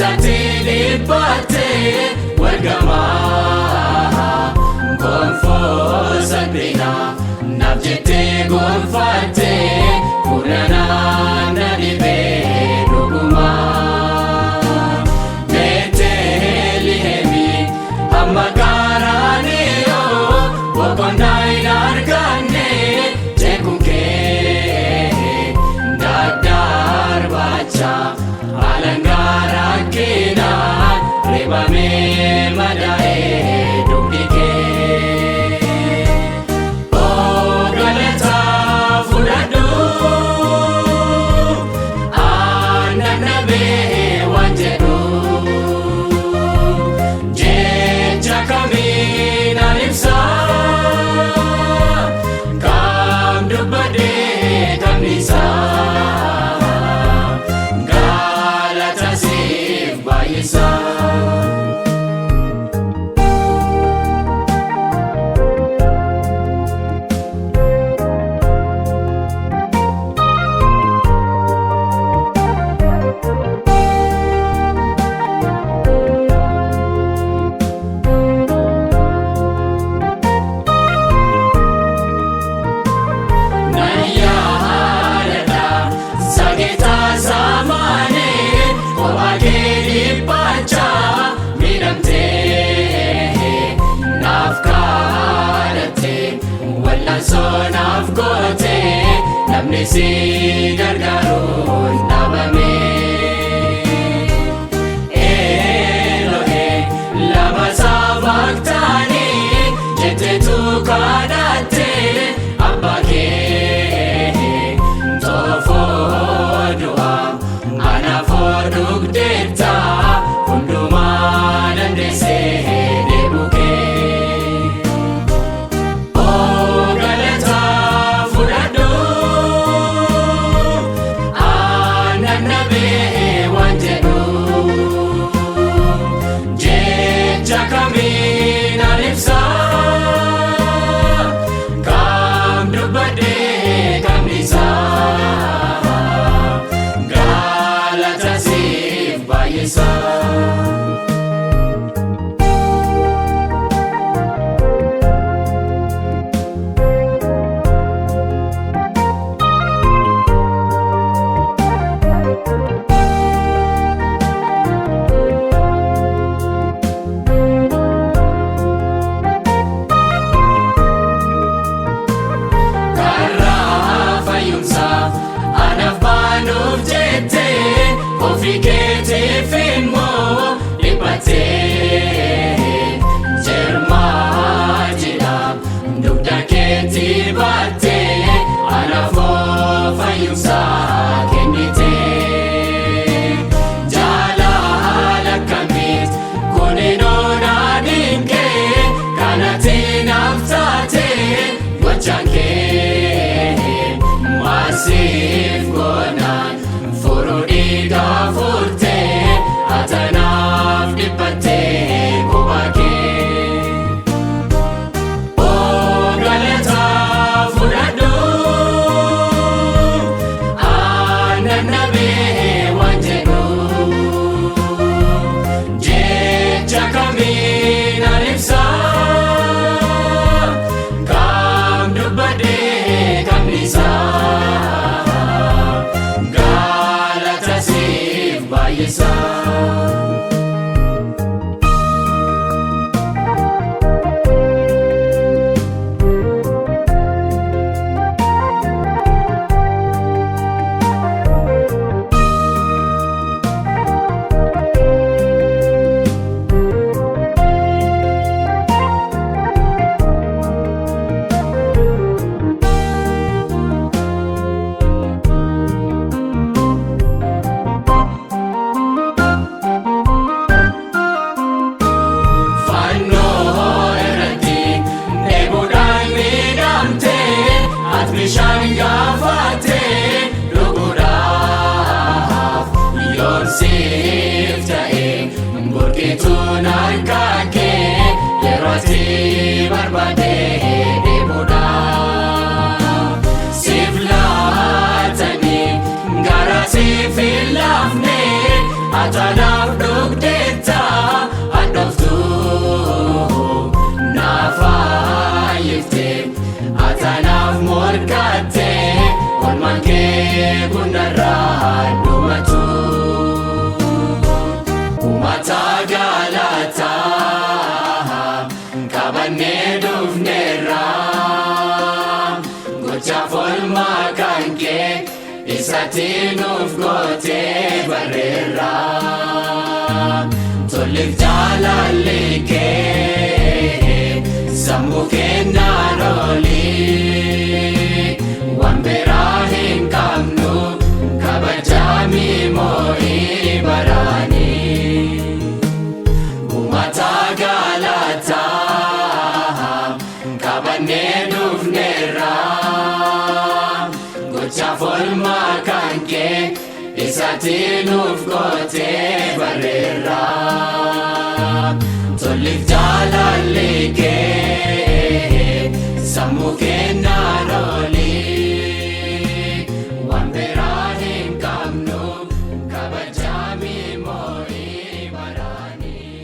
Satili bate wargama gonfo sabrina nabjete gonfate kurana nadibe duguma betelihemi amakarani yo wakondai nargane jekunke dadar bacha alangara kena rebame madae dubike o galata fudadu ananabe wanjedu jecha kamina lipsa kam dubade kamisa Namnisi gargarun nabame Elohe lama sabaktani jete tu kadate abake tofo dua anafoduk deta kunduma nandese debuke kunarraa dhumatu Kumata galata Kabannee dhufneerra Gocha folmaa kan kee Isatti nuuf gootee barreerra Tolleef jaalalli kee Sammuu kennaan olii Waan biraa hin qabnu Kabajami moo'ii baraanii Kumata galata Kabannee dhufneerra Gocha folmaa kan kee Isatti nuuf gootee barreerra Tolleef jaalalli kee Sammuu kennaan olii Waan biraa hin qabnu Kabajami moo'ii baraanii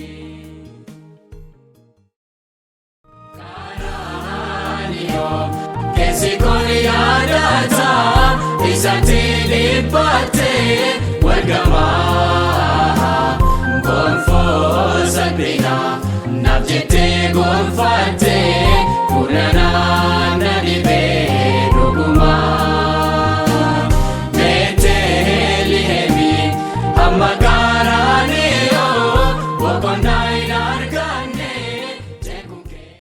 Kanaaniyoo Keessi kun yaadata Isatti dhiphattee Walgamaa